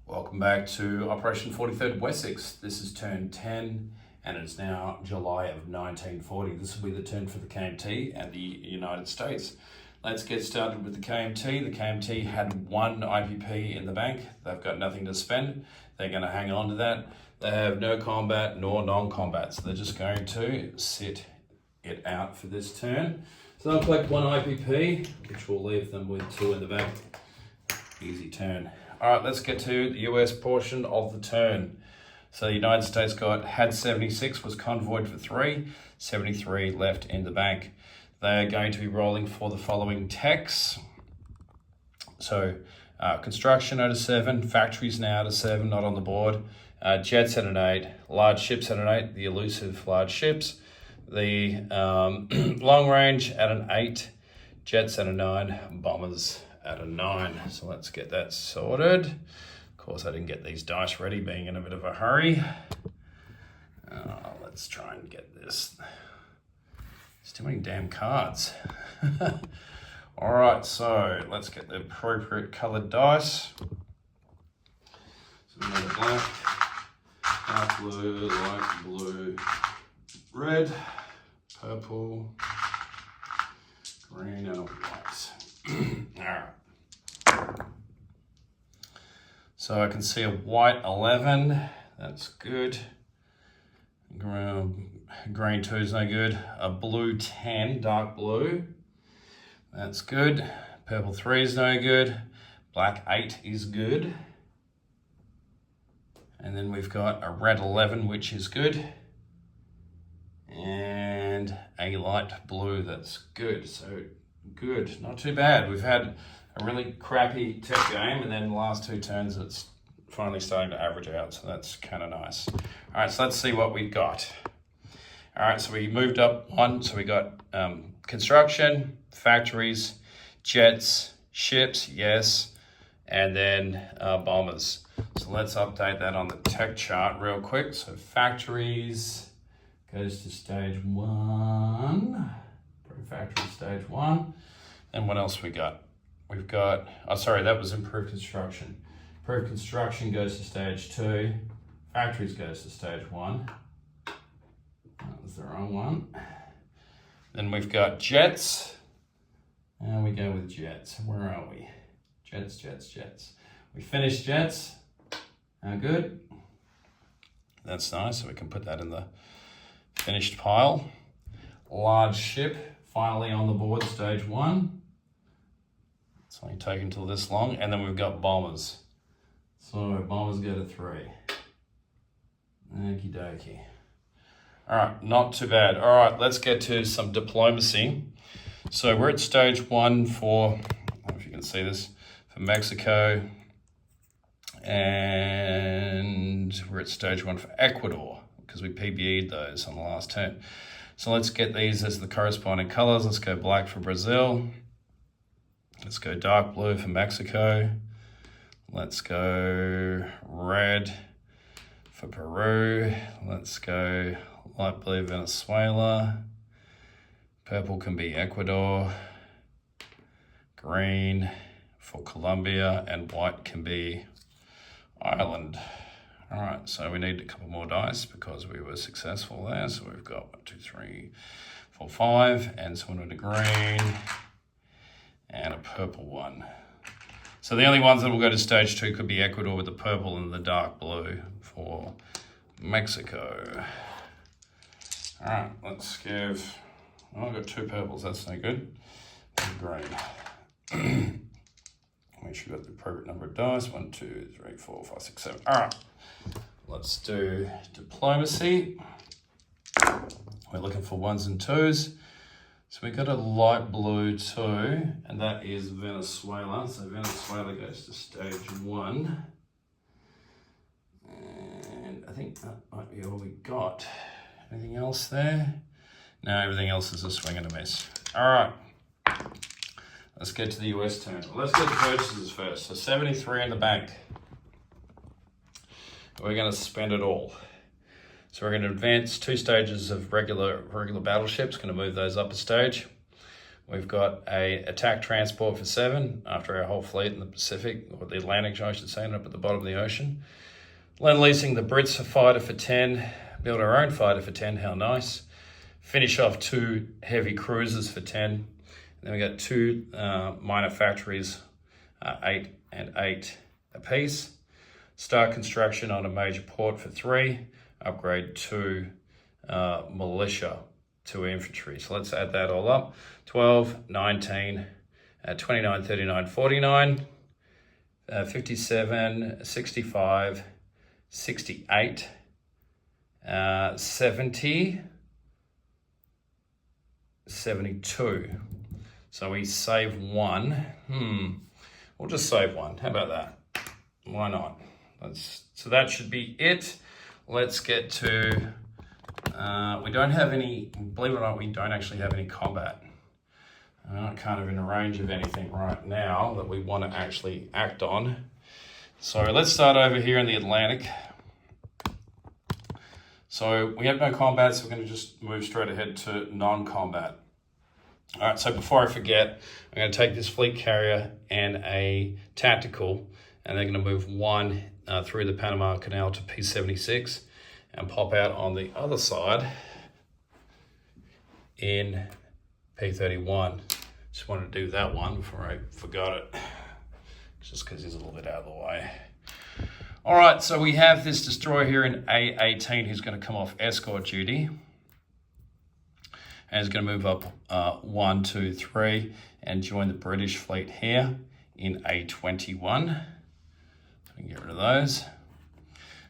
Welcome back to Operation 43rd Wessex. This is turn 10 and it's now July of 1940. This will be the turn for the KMT and the United States. Let's get started with the KMT. The KMT had one IPP in the bank. They've got nothing to spend. They're going to hang on to that. They have no combat nor non-combat, so they're just going to sit it out for this turn. So they'll collect one IPP, which will leave them with two in the bank. Easy turn. All right, let's get to the US portion of the turn. So the United States had 76, was convoyed for 3, 73 left in the bank. They're going to be rolling for the following techs. So construction out of 7, factories now out of 7, not on the board. Jets at an 8, large ships at an 8, the elusive large ships. The long range at an 8, jets at a 9, bombers at a 9. So let's get that sorted. Of course, I didn't get these dice ready, being in a bit of a hurry. Let's try and get this. There's too many damn cards. All right, so let's get the appropriate colored dice. So another black, dark blue, light blue, red, purple, green, and white. All right. So I can see a white 11. That's good. Green 2 is no good. A blue 10, dark blue. That's good. Purple 3 is no good. Black 8 is good. And then we've got a red 11, which is good. And a light blue, that's good. So good, not too bad. We've had a really crappy tech game, and then the last 2 turns it's finally starting to average out, so that's kind of nice. All right, so let's see what we've got. All right, so we moved up 1, so we got construction, factories, jets, ships, yes, and then bombers. So let's update that on the tech chart real quick. So factories goes to stage 1. Factory stage 1. And what else we got? We've got, that was improved construction. Improved construction goes to stage 2. Factories goes to stage 1. That was the wrong one. Then we've got jets. And we go with jets. Where are we? Jets, jets, jets. We finished jets. Good. That's nice, so we can put that in the finished pile. Large ship. Finally on the board, stage 1. It's only taken till this long. And then we've got bombers. So bombers go to 3. Okie dokie. All right, not too bad. All right, let's get to some diplomacy. So we're at stage 1 for, I don't know if you can see this, for Mexico. And we're at stage 1 for Ecuador, because we PBE'd those on the last turn. So let's get these as the corresponding colors. Let's go black for Brazil. Let's go dark blue for Mexico. Let's go red for Peru. Let's go light blue Venezuela. Purple can be Ecuador. Green for Colombia, and white can be Ireland. All right, so we need a couple more dice because we were successful there. So we've got 1, 2, 3, 4, 5, and someone with a green and a purple one. So the only ones that will go to stage 2 could be Ecuador with the purple and the dark blue for Mexico. All right, let's give, I've got 2 purples, that's no good. And green. Make sure you've got the appropriate number of dice. 1, 2, 3, 4, 5, 6, 7. All right, let's do diplomacy. We're looking for 1s and 2s. So we got a light blue 2, and that is Venezuela. So Venezuela goes to stage 1. And I think that might be all we got. Anything else there? No, everything else is a swing and a miss. All right. Let's get to the US turn. Let's get the purchases first. So 73 in the bank. We're going to spend it all. So we're going to advance 2 stages of regular battleships. Going to move those up a stage. We've got a attack transport for 7 after our whole fleet in the Pacific, or the Atlantic, I should say, and up at the bottom of the ocean. Lend leasing the Brits a fighter for 10. Build our own fighter for 10, how nice. Finish off 2 heavy cruisers for 10. And then we got 2 minor factories, 8 and 8 apiece. Start construction on a major port for 3. Upgrade 2 militia, 2 infantry. So let's add that all up. 12, 19, 29, 39, 49, 57, 65, 68, 70, 72. So we save 1. We'll just save 1. How about that? Why not? So that should be it. Let's get to, we don't have any, believe it or not, we don't actually have any combat. We're not kind of in range of anything right now that we want to actually act on. So let's start over here in the Atlantic. So we have no combat, so we're going to just move straight ahead to non-combat. All right, so before I forget, I'm going to take this fleet carrier and a tactical, and they're going to move 1 through the Panama Canal to P76 and pop out on the other side in P31. Just wanted to do that one before I forgot it, just because he's a little bit out of the way. All right, so we have this destroyer here in A18 who's going to come off escort duty. And is going to move up 1, 2, 3 and join the British fleet here in A21. So we can get rid of those.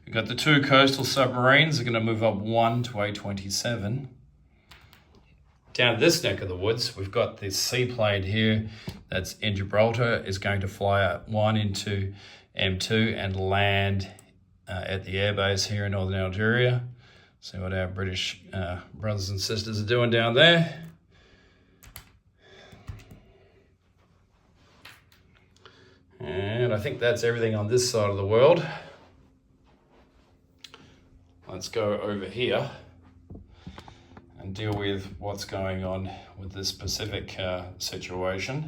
We've got the 2 coastal submarines. They're going to move up 1 to A27. Down this neck of the woods, we've got this seaplane here that's in Gibraltar, is going to fly out 1 into M2 and land at the airbase here in northern Algeria. See what our British brothers and sisters are doing down there. And I think that's everything on this side of the world. Let's go over here and deal with what's going on with this Pacific situation.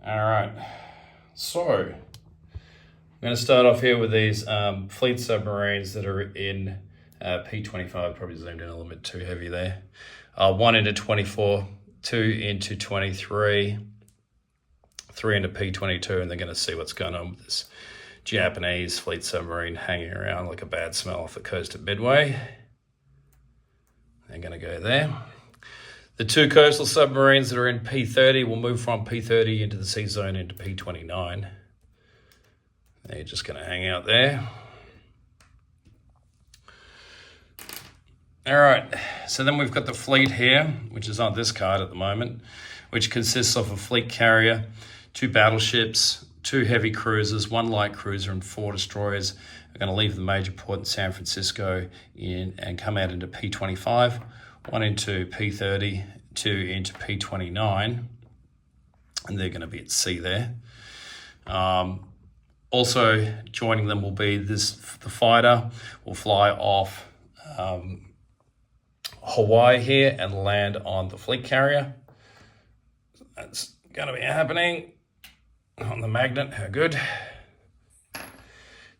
All right, so I'm going to start off here with these fleet submarines that are in P25, probably zoomed in a little bit too heavy there. 1 into 24, 2 into 23, 3 into P22, and they're going to see what's going on with this Japanese fleet submarine hanging around like a bad smell off the coast of Midway. They're going to go there. The 2 coastal submarines that are in P30 will move from P30 into the sea zone into P29. They're just going to hang out there. All right, so then we've got the fleet here, which is on this card at the moment, which consists of a fleet carrier, 2 battleships, 2 heavy cruisers, 1 light cruiser, and 4 destroyers. Are going to leave the major port in San Francisco and come out into P25, 1 into P30, 2 into P29, and they're going to be at sea there. Also joining them will be the fighter will fly off Hawaii here and land on the fleet carrier. That's going to be happening on the Magnet. How good.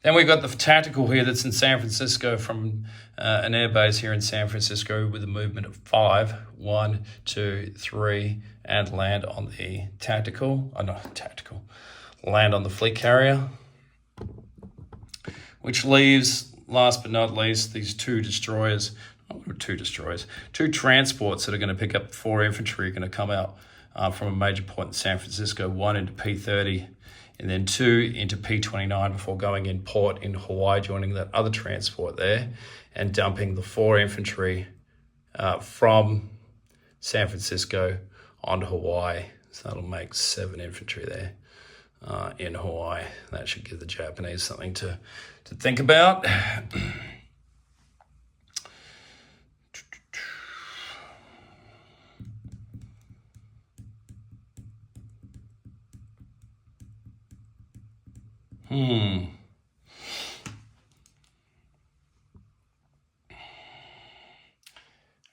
Then we've got the tactical here that's in San Francisco from an airbase here in San Francisco with a movement of 5. 1, 2, 3, and land on the land on the fleet carrier. Which leaves, last but not least, these 2 destroyers. 2 transports that are going to pick up 4 infantry are going to come out from a major port in San Francisco, 1 into P30, and then 2 into P29 before going in port in Hawaii, joining that other transport there, and dumping the 4 infantry from San Francisco onto Hawaii. So that'll make 7 infantry there in Hawaii. That should give the Japanese something to think about.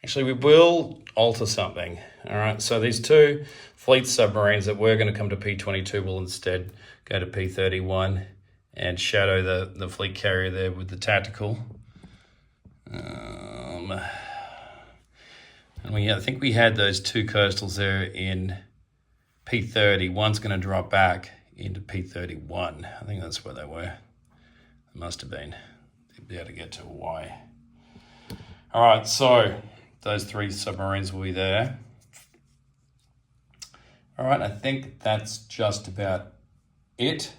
Actually, we will alter something. All right, so these two fleet submarines that were going to come to P22 will instead go to P31 and shadow the fleet carrier there with the tactical. And I think we had those two coastals there in P30. One's going to drop back into P31. I think that's where they were. It must have been. They'd be able to get to Hawaii. All right, so those three submarines will be there. All right, I think that's just about it.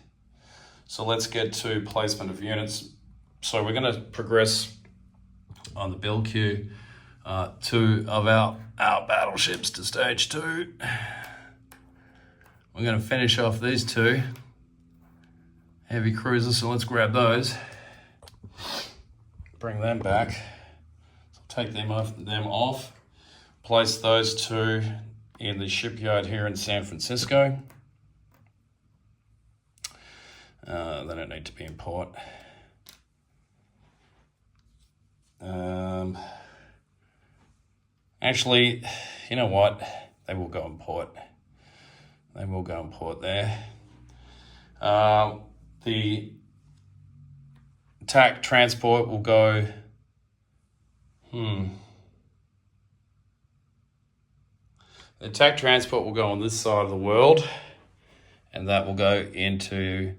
So let's get to placement of units. So we're going to progress on the build queue, two of our battleships to stage 2. We're going to finish off these two heavy cruisers, so let's grab those, bring them back. Take them off, place those two in the shipyard here in San Francisco. They don't need to be in port. Actually, you know what? They will go in port. They will go in port there. The attack transport will go... The attack transport will go on this side of the world, and that will go into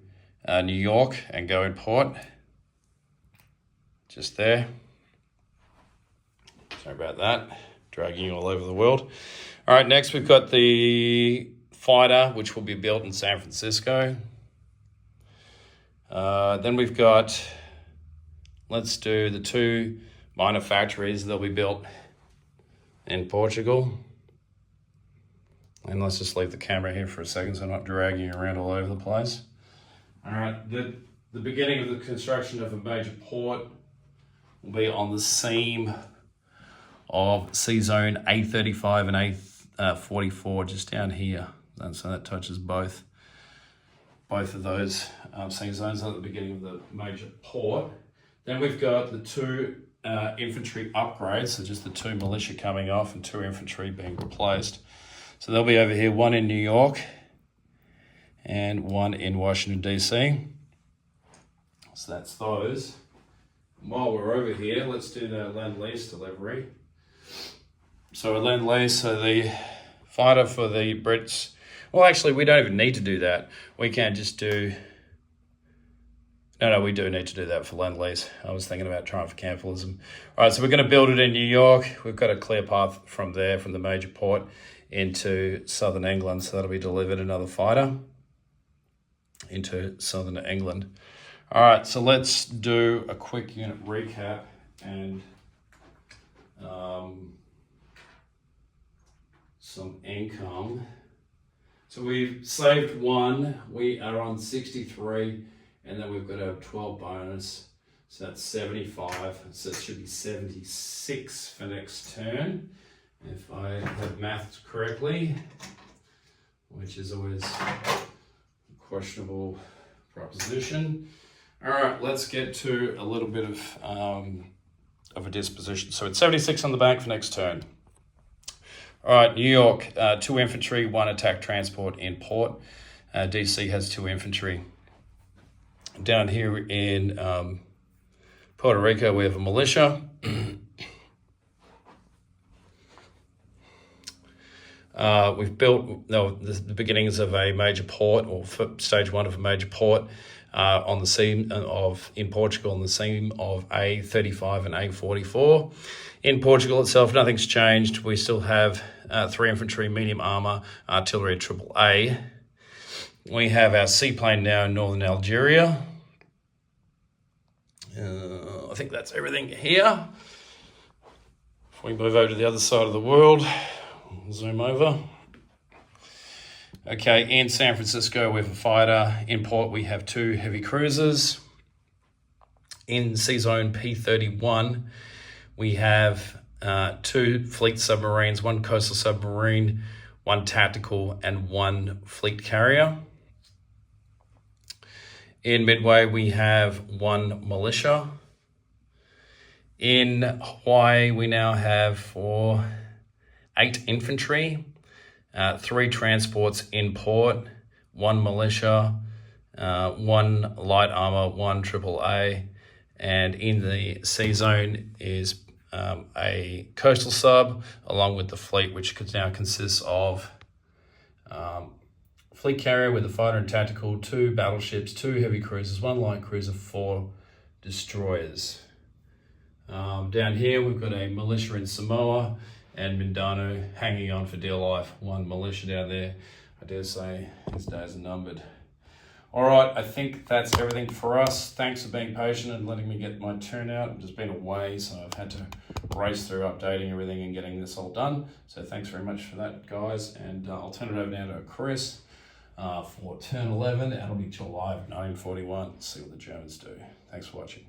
New York and go in port. Just there. Sorry about that. Dragging you all over the world. All right, next we've got the fighter, which will be built in San Francisco. Then we've got, let's do the two minor factories that'll be built in Portugal. And let's just leave the camera here for a second so I'm not dragging you around all over the place. All right, the beginning of the construction of a major port will be on the seam of C-Zone A35 and A44, just down here. And so that touches both of those C-Zones at the beginning of the major port. Then we've got the two infantry upgrades, so just the two militia coming off and two infantry being replaced. So they'll be over here, one in New York and one in Washington, D.C. So that's those. While we're over here, let's do the Lend-Lease delivery. So a Lend-Lease, so the fighter for the Brits, well, actually, we don't even need to do that. We can just do... No, we do need to do that for Lend-Lease. I was thinking about trying for Campbellism. All right, so we're going to build it in New York. We've got a clear path from there, from the major port, into southern England. So that'll be delivered another fighter into southern England. All right, so let's do a quick unit recap and some income. So we've saved 1. We are on 63. And then we've got our 12 bonus, so that's 75. So it should be 76 for next turn, if I have maths correctly, which is always a questionable proposition. All right, let's get to a little bit of a disposition. So it's 76 on the bank for next turn. All right, New York, 2 infantry, 1 attack transport in port. DC has 2 infantry. Down here in Puerto Rico, we have a militia. We've built the beginnings of a major port, or stage 1 of a major port, on the seam in Portugal, on the seam of A35 and A44. In Portugal itself, nothing's changed. We still have 3 infantry, medium armour, artillery, AAA. We have our seaplane now in northern Algeria. I think that's everything here. If we move over to the other side of the world, zoom over. Okay, in San Francisco, we have a fighter. In port, we have 2 heavy cruisers. In C-Zone P31, we have 2 fleet submarines, 1 coastal submarine, 1 tactical, and 1 fleet carrier. In Midway, we have 1 militia. In Hawaii, we now have 8 infantry, 3 transports in port, 1 militia, 1 light armor, 1 AAA, and in the sea zone is a coastal sub, along with the fleet, which now consists of fleet carrier with a fighter and tactical, 2 battleships, 2 heavy cruisers, 1 light cruiser, 4 destroyers. Down here, we've got a militia in Samoa and Mindanao hanging on for dear life. 1 militia down there. I dare say his days are numbered. All right, I think that's everything for us. Thanks for being patient and letting me get my turnout. I've just been away, so I've had to race through updating everything and getting this all done. So thanks very much for that, guys. And I'll turn it over now to Chris for turn 11. That'll be July of 1941. See what the Germans do. Thanks for watching.